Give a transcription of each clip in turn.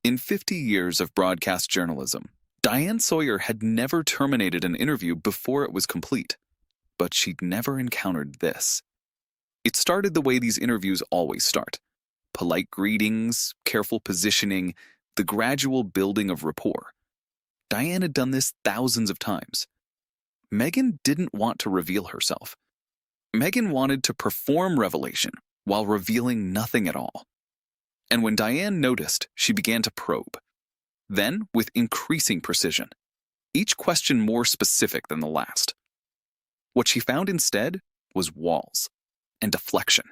In 50 years of broadcast journalism, Diane Sawyer had never terminated an interview before it was complete. But she'd never encountered this. It started the way these interviews always start. Polite greetings, careful positioning, the gradual building of rapport. Diane had done this thousands of times. Meghan didn't want to reveal herself. Meghan wanted to perform revelation while revealing nothing at all. And when Diane noticed, she began to probe. Then, with increasing precision, each question more specific than the last. What she found instead was walls and deflection,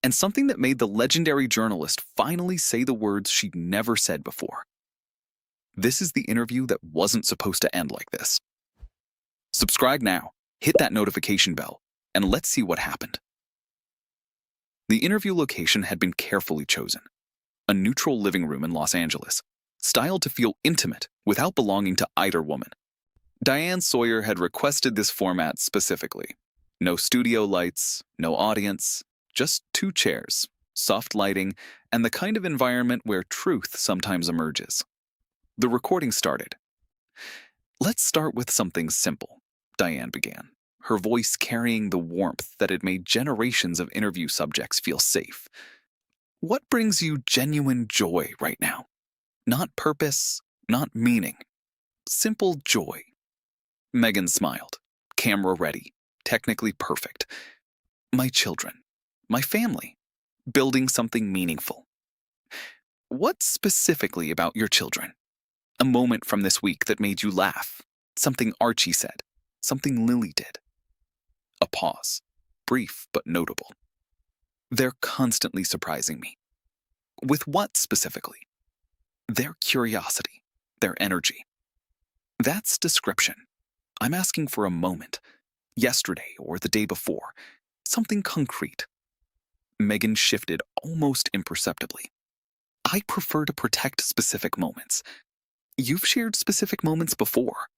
and something that made the legendary journalist finally say the words she'd never said before. This is the interview that wasn't supposed to end like this. Subscribe now, hit that notification bell, and let's see what happened. The interview location had been carefully chosen. A neutral living room in Los Angeles, styled to feel intimate without belonging to either woman. Diane Sawyer had requested this format specifically. No studio lights, no audience, just 2 chairs, soft lighting, and the kind of environment where truth sometimes emerges. The recording started. "Let's start with something simple," Diane began, her voice carrying the warmth that had made generations of interview subjects feel safe. "What brings you genuine joy right now? Not purpose, not meaning. Simple joy." Meghan smiled, camera ready, technically perfect. "My children, my family, building something meaningful." "What specifically about your children? A moment from this week that made you laugh, something Archie said, something Lily did." A pause, brief but notable. "They're constantly surprising me." "With what specifically?" "Their curiosity, their energy." "That's description. I'm asking for a moment, yesterday or the day before, something concrete." Meghan shifted almost imperceptibly. "I prefer to protect specific moments. You've shared specific moments before.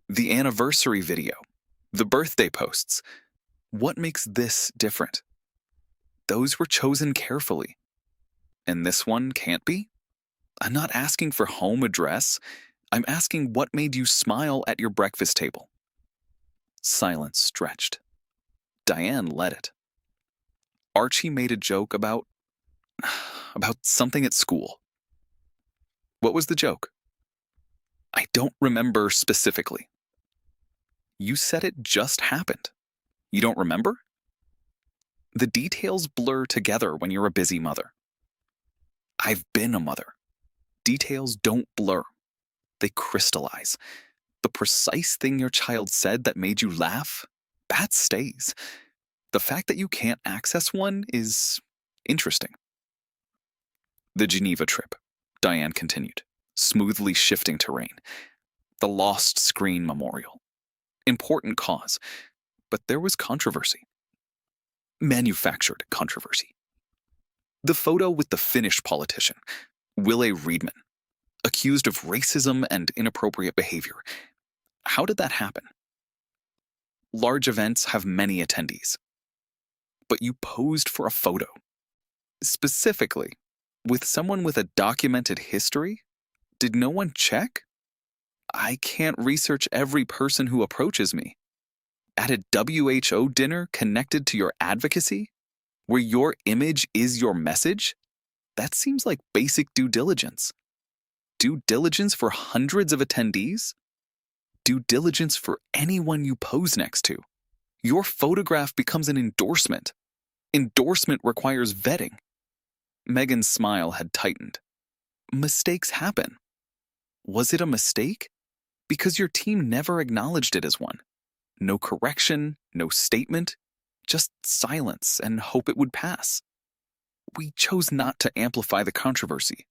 The anniversary video, the birthday posts. What makes this different?" "Those were chosen carefully." "And this one can't be?" "I'm not asking for home address. I'm asking what made you smile at your breakfast table." Silence stretched. Diane let it. "Archie made a joke about something at school." "What was the joke?" "I don't remember specifically." "You said it just happened. You don't remember?" "The details blur together when you're a busy mother." "I've been a mother. Details don't blur. They crystallize. The precise thing your child said that made you laugh, that stays. The fact that you can't access one is interesting." "The Geneva trip," Diane continued, smoothly shifting terrain. "The lost screen memorial. Important cause, but there was controversy. Manufactured controversy. The photo with the Finnish politician, Wille Reidman, accused of racism and inappropriate behavior. How did that happen?" "Large events have many attendees." "But you posed for a photo. Specifically, with someone with a documented history? Did no one check?" "I can't research every person who approaches me." "At a WHO dinner connected to your advocacy? Where your image is your message? That seems like basic due diligence." "Due diligence for hundreds of attendees?" "Due diligence for anyone you pose next to. Your photograph becomes an endorsement. Endorsement requires vetting." Meghan's smile had tightened. "Mistakes happen." "Was it a mistake? Because your team never acknowledged it as one. No correction, no statement, just silence and hope it would pass." "We chose not to amplify the controversy."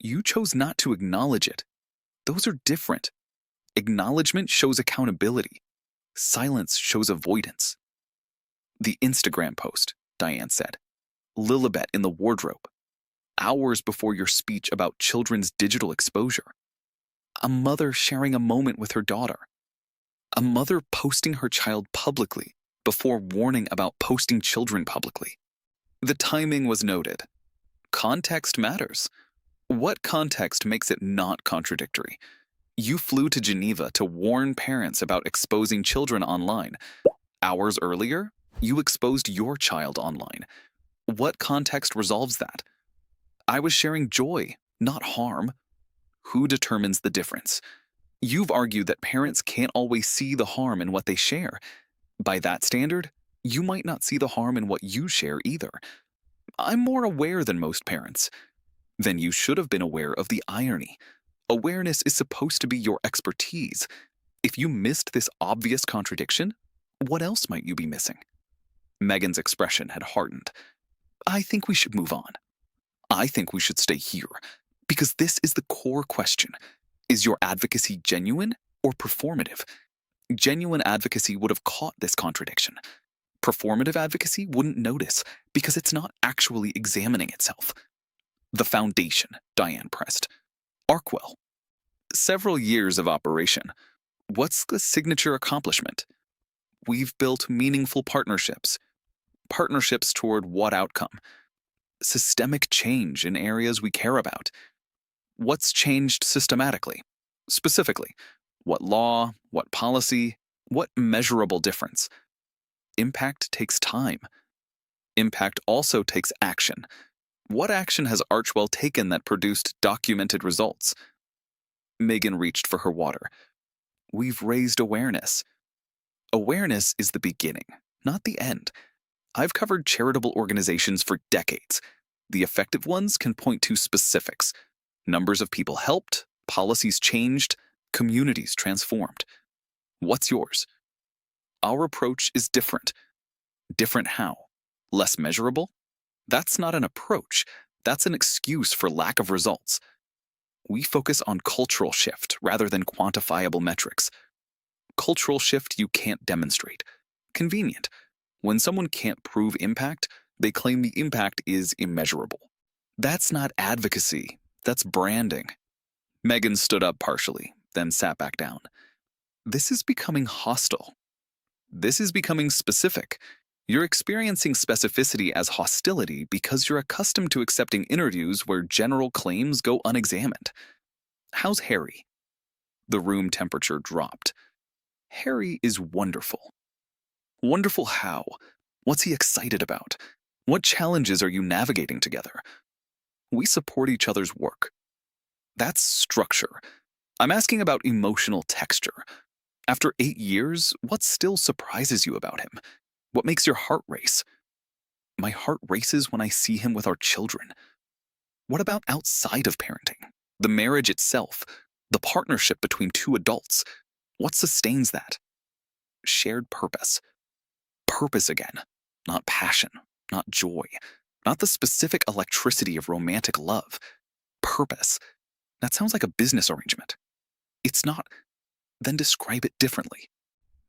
"You chose not to acknowledge it. Those are different. Acknowledgement shows accountability. Silence shows avoidance." "The Instagram post," Diane said. "Lilibet in the wardrobe. Hours before your speech about children's digital exposure. A mother sharing a moment with her daughter. A mother posting her child publicly before warning about posting children publicly. The timing was noted. Context matters. What context makes it not contradictory? You flew to Geneva to warn parents about exposing children online. Hours earlier, you exposed your child online. What context resolves that? I was sharing joy, not harm. Who determines the difference? You've argued that parents can't always see the harm in what they share. By that standard, you might not see the harm in what you share either. I'm more aware than most parents. Then you should have been aware of the irony. Awareness is supposed to be your expertise. If you missed this obvious contradiction, what else might you be missing? Meghan's expression had hardened. I think we should move on. I think we should stay here, because this is the core question. Is your advocacy genuine or performative? Genuine advocacy would have caught this contradiction. Performative advocacy wouldn't notice, because it's not actually examining itself. The foundation, Diane pressed. Arkwell. Several years of operation. What's the signature accomplishment? We've built meaningful partnerships. Partnerships toward what outcome? Systemic change in areas we care about. What's changed systematically? Specifically, what law, what policy, what measurable difference? Impact takes time. Impact also takes action. What action has Archwell taken that produced documented results? Meghan reached for her water. We've raised awareness. Awareness is the beginning, not the end. I've covered charitable organizations for decades. The effective ones can point to specifics. Numbers of people helped, policies changed, communities transformed. What's yours? Our approach is different. Different how? Less measurable? That's not an approach. That's an excuse for lack of results. We focus on cultural shift rather than quantifiable metrics. Cultural shift you can't demonstrate. Convenient. When someone can't prove impact, they claim the impact is immeasurable. That's not advocacy. That's branding. Meghan stood up partially, then sat back down. This is becoming hostile. This is becoming specific. You're experiencing specificity as hostility because you're accustomed to accepting interviews where general claims go unexamined. How's Harry? The room temperature dropped. Harry is wonderful. Wonderful how? What's he excited about? What challenges are you navigating together? We support each other's work. That's structure. I'm asking about emotional texture. After 8 years, what still surprises you about him? What makes your heart race? My heart races when I see him with our children. What about outside of parenting? The marriage itself, the partnership between two adults. What sustains that? Shared purpose. Purpose again, not passion, not joy, not the specific electricity of romantic love. Purpose. That sounds like a business arrangement. It's not. Then describe it differently.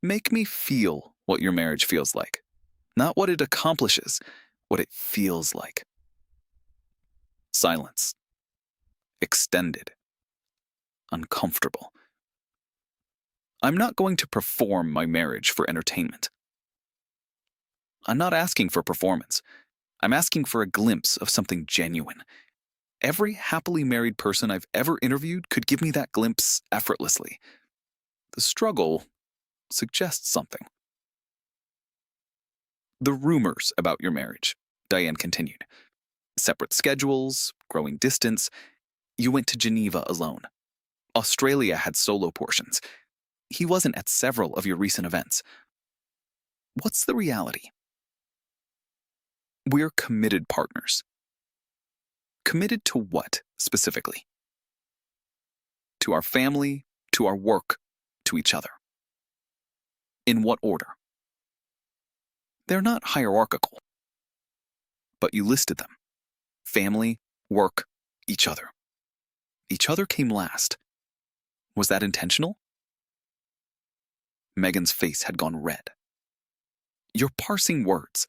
Make me feel what your marriage feels like. Not what it accomplishes, what it feels like. Silence. Extended. Uncomfortable. I'm not going to perform my marriage for entertainment. I'm not asking for performance. I'm asking for a glimpse of something genuine. Every happily married person I've ever interviewed could give me that glimpse effortlessly. The struggle suggests something. The rumors about your marriage, Diane continued. Separate schedules, growing distance. You went to Geneva alone. Australia had solo portions. He wasn't at several of your recent events. What's the reality? We're committed partners. Committed to what, specifically? To our family, to our work, to each other. In what order? They're not hierarchical. But you listed them. Family, work, each other. Each other came last. Was that intentional? Meghan's face had gone red. You're parsing words.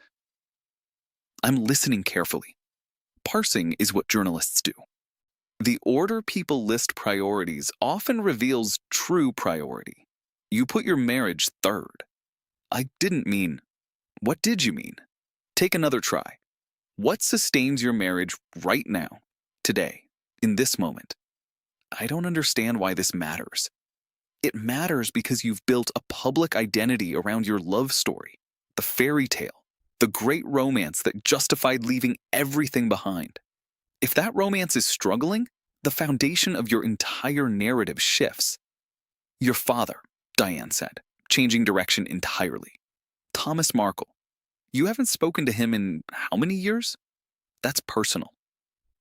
I'm listening carefully. Parsing is what journalists do. The order people list priorities often reveals true priority. You put your marriage third. I didn't mean. What did you mean? Take another try. What sustains your marriage right now, today? In this moment, I don't understand why this matters. It matters because you've built a public identity around your love story, the fairy tale, the great romance that justified leaving everything behind. If that romance is struggling, the foundation of your entire narrative shifts. Your father, Diane said, changing direction entirely. Thomas Markle. You haven't spoken to him in how many years? That's personal.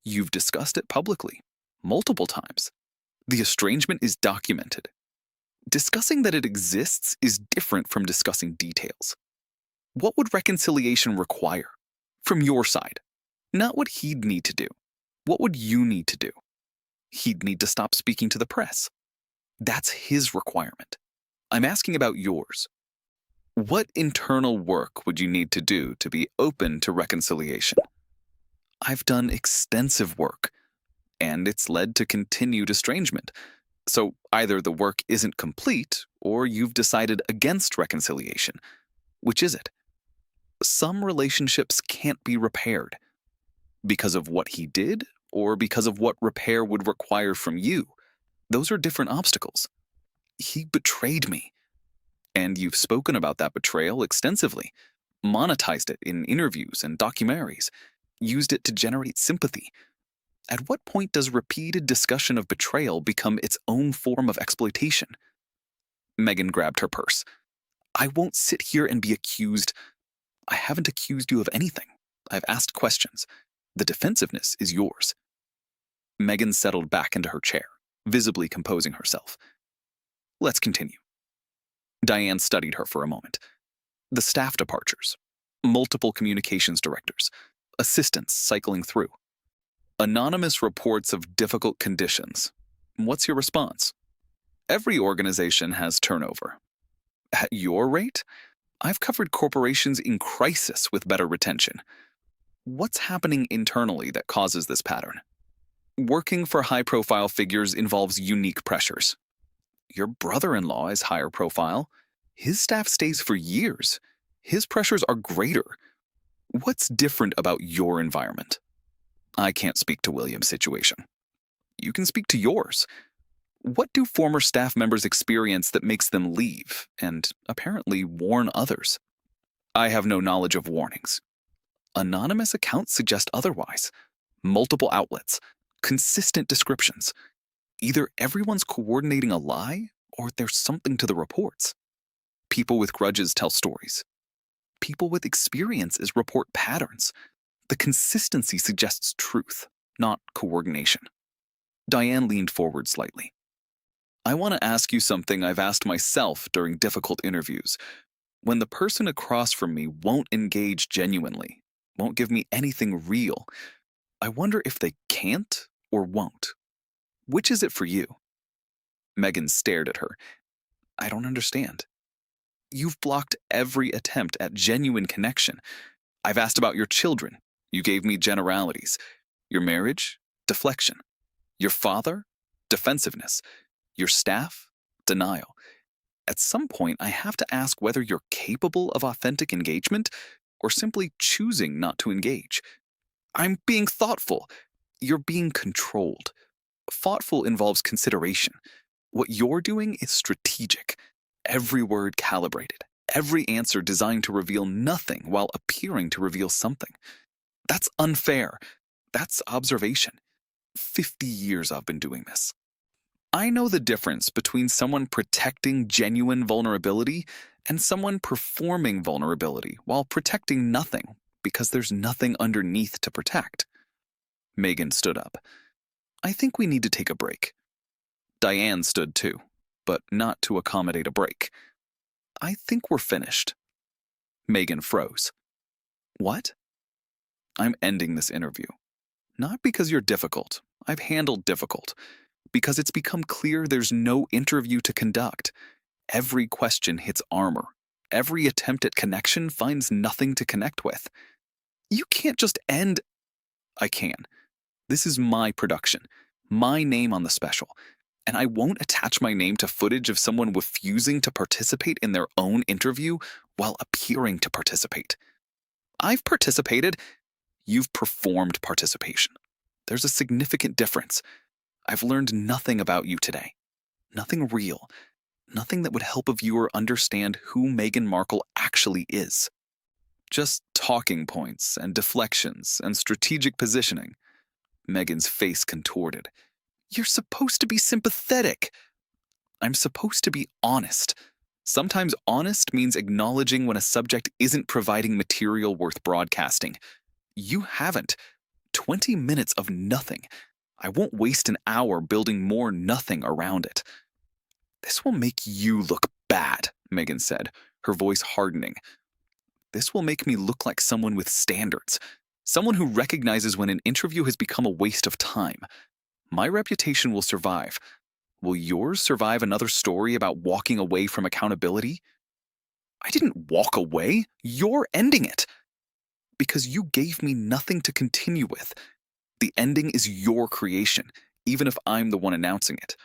You've discussed it publicly, multiple times. The estrangement is documented. Discussing that it exists is different from discussing details. What would reconciliation require? From your side. Not what he'd need to do. What would you need to do? He'd need to stop speaking to the press. That's his requirement. I'm asking about yours. What internal work would you need to do to be open to reconciliation? I've done extensive work, and it's led to continued estrangement. So either the work isn't complete, or you've decided against reconciliation. Which is it? Some relationships can't be repaired. Because of what he did, or because of what repair would require from you. Those are different obstacles. He betrayed me. And you've spoken about that betrayal extensively, monetized it in interviews and documentaries, used it to generate sympathy. At what point does repeated discussion of betrayal become its own form of exploitation? Meghan grabbed her purse. I won't sit here and be accused. I haven't accused you of anything. I've asked questions. The defensiveness is yours. Meghan settled back into her chair, visibly composing herself. Let's continue. Diane studied her for a moment. The staff departures, multiple communications directors, assistants cycling through. Anonymous reports of difficult conditions. What's your response? Every organization has turnover. At your rate, I've covered corporations in crisis with better retention. What's happening internally that causes this pattern? Working for high-profile figures involves unique pressures. Your brother-in-law is higher profile. His staff stays for years. His pressures are greater. What's different about your environment? I can't speak to William's situation. You can speak to yours. What do former staff members experience that makes them leave and apparently warn others? I have no knowledge of warnings. Anonymous accounts suggest otherwise. Multiple outlets, consistent descriptions. Either everyone's coordinating a lie or there's something to the reports. People with grudges tell stories. People with experiences report patterns. The consistency suggests truth, not coordination. Diane leaned forward slightly. I want to ask you something I've asked myself during difficult interviews. When the person across from me won't engage genuinely, won't give me anything real, I wonder if they can't or won't. Which is it for you? Meghan stared at her. I don't understand. You've blocked every attempt at genuine connection. I've asked about your children. You gave me generalities. Your marriage? Deflection. Your father? Defensiveness. Your staff? Denial. At some point, I have to ask whether you're capable of authentic engagement or simply choosing not to engage. I'm being thoughtful. You're being controlled. Thoughtful involves consideration. What you're doing is strategic. Every word calibrated. Every answer designed to reveal nothing while appearing to reveal something. That's unfair. That's observation. 50 years I've been doing this. I know the difference between someone protecting genuine vulnerability and someone performing vulnerability while protecting nothing because there's nothing underneath to protect. Meghan stood up. I think we need to take a break. Diane stood too, but not to accommodate a break. I think we're finished. Meghan froze. What? I'm ending this interview. Not because you're difficult. I've handled difficult. Because it's become clear there's no interview to conduct. Every question hits armor. Every attempt at connection finds nothing to connect with. You can't just end. I can. This is my production, my name on the special, and I won't attach my name to footage of someone refusing to participate in their own interview while appearing to participate. I've participated. You've performed participation. There's a significant difference. I've learned nothing about you today. Nothing real. Nothing that would help a viewer understand who Meghan Markle actually is. Just talking points and deflections and strategic positioning. Meghan's face contorted. You're supposed to be sympathetic. I'm supposed to be honest. Sometimes honest means acknowledging when a subject isn't providing material worth broadcasting. You haven't. 20 minutes of nothing. I won't waste an hour building more nothing around it. This will make you look bad, Meghan said, her voice hardening. This will make me look like someone with standards, someone who recognizes when an interview has become a waste of time. My reputation will survive. Will yours survive another story about walking away from accountability? I didn't walk away. You're ending it. Because you gave me nothing to continue with. The ending is your creation, even if I'm the one announcing it.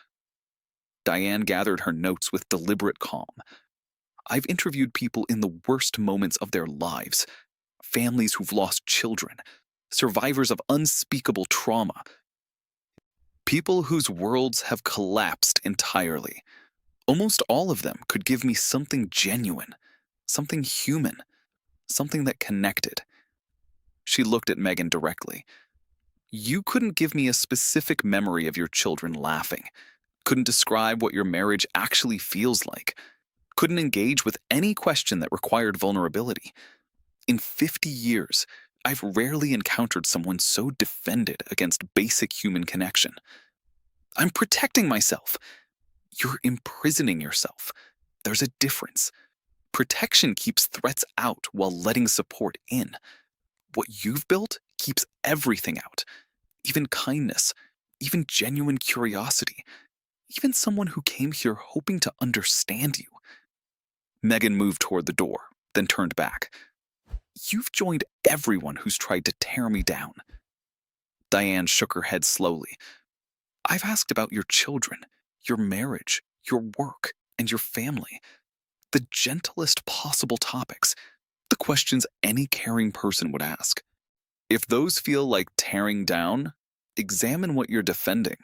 Diane gathered her notes with deliberate calm. I've interviewed people in the worst moments of their lives. Families who've lost children. Survivors of unspeakable trauma. People whose worlds have collapsed entirely. Almost all of them could give me something genuine, something human, something that connected. She looked at Meghan directly. You couldn't give me a specific memory of your children laughing, couldn't describe what your marriage actually feels like, couldn't engage with any question that required vulnerability. In 50 years, I've rarely encountered someone so defended against basic human connection. I'm protecting myself. You're imprisoning yourself. There's a difference. Protection keeps threats out while letting support in. What you've built keeps everything out. Even kindness, even genuine curiosity, even someone who came here hoping to understand you. Meghan moved toward the door, then turned back. You've joined everyone who's tried to tear me down. Diane shook her head slowly. I've asked about your children, your marriage, your work, and your family. The gentlest possible topics. The questions any caring person would ask. If those feel like tearing down, examine what you're defending.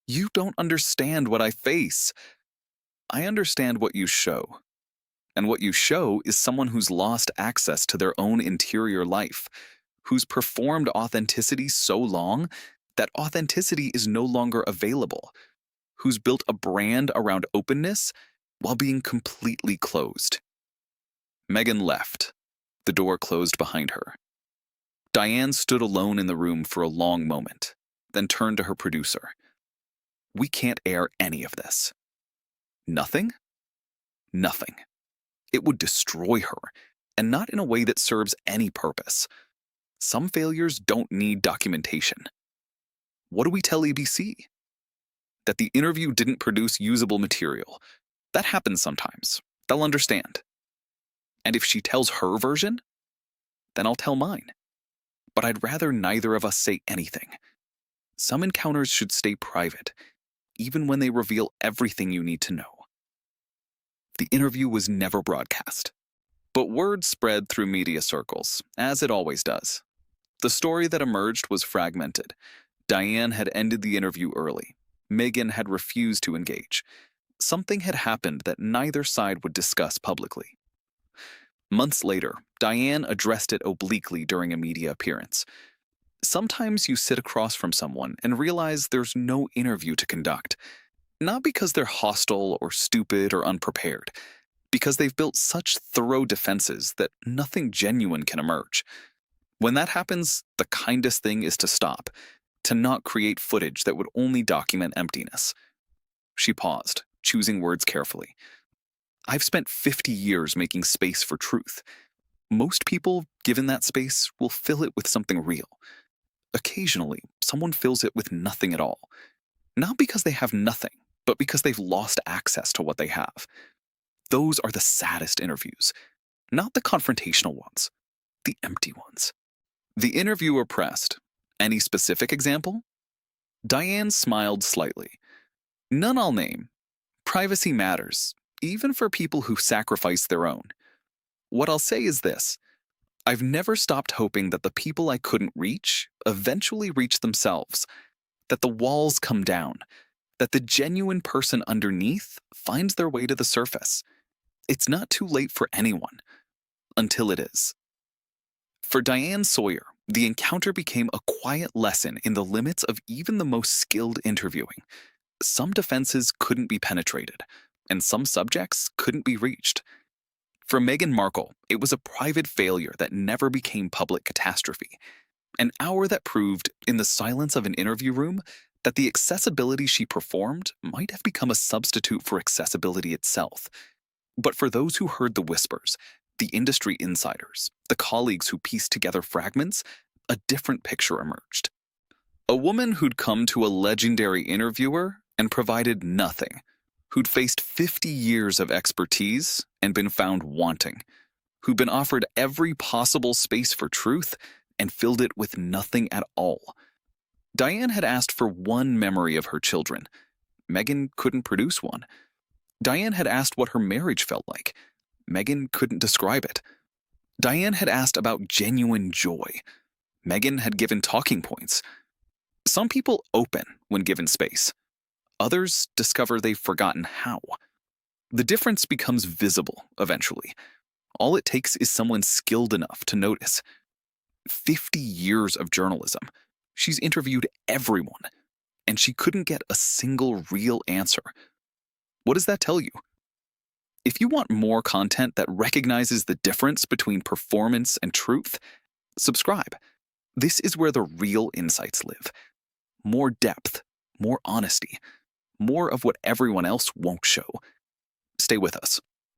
You don't understand what I face. I understand what you show. And what you show is someone who's lost access to their own interior life, who's performed authenticity so long that authenticity is no longer available, who's built a brand around openness while being completely closed. Meghan left. The door closed behind her. Diane stood alone in the room for a long moment, then turned to her producer. We can't air any of this. Nothing? Nothing. It would destroy her, and not in a way that serves any purpose. Some failures don't need documentation. What do we tell ABC? That the interview didn't produce usable material. That happens sometimes. They'll understand. And if she tells her version, then I'll tell mine. But I'd rather neither of us say anything. Some encounters should stay private, even when they reveal everything you need to know. The interview was never broadcast. But word spread through media circles, as it always does. The story that emerged was fragmented. Diane had ended the interview early. Meghan had refused to engage. Something had happened that neither side would discuss publicly. Months later, Diane addressed it obliquely during a media appearance. Sometimes you sit across from someone and realize there's no interview to conduct. Not because they're hostile or stupid or unprepared, because they've built such thorough defenses that nothing genuine can emerge. When that happens, the kindest thing is to stop, to not create footage that would only document emptiness. She paused, choosing words carefully. I've spent 50 years making space for truth. Most people, given that space, will fill it with something real. Occasionally, someone fills it with nothing at all. Not because they have nothing, but because they've lost access to what they have. Those are the saddest interviews, not the confrontational ones, the empty ones. The interviewer pressed, any specific example? Diane smiled slightly. None I'll name. Privacy matters, even for people who sacrifice their own. What I'll say is this. I've never stopped hoping that the people I couldn't reach eventually reach themselves, that the walls come down, that the genuine person underneath finds their way to the surface. It's not too late for anyone, until it is. For Diane Sawyer, the encounter became a quiet lesson in the limits of even the most skilled interviewing. Some defenses couldn't be penetrated, and some subjects couldn't be reached. For Meghan Markle, it was a private failure that never became public catastrophe. An hour that proved, in the silence of an interview room, that the accessibility she performed might have become a substitute for accessibility itself. But for those who heard the whispers, the industry insiders, the colleagues who pieced together fragments, a different picture emerged. A woman who'd come to a legendary interviewer and provided nothing, who'd faced 50 years of expertise and been found wanting, who'd been offered every possible space for truth and filled it with nothing at all. Diane had asked for one memory of her children. Meghan couldn't produce one. Diane had asked what her marriage felt like. Meghan couldn't describe it. Diane had asked about genuine joy. Meghan had given talking points. Some people open when given space. Others discover they've forgotten how. The difference becomes visible eventually. All it takes is someone skilled enough to notice. 50 years of journalism. She's interviewed everyone, and she couldn't get a single real answer. What does that tell you? If you want more content that recognizes the difference between performance and truth, subscribe. This is where the real insights live. More depth, more honesty, more of what everyone else won't show. Stay with us.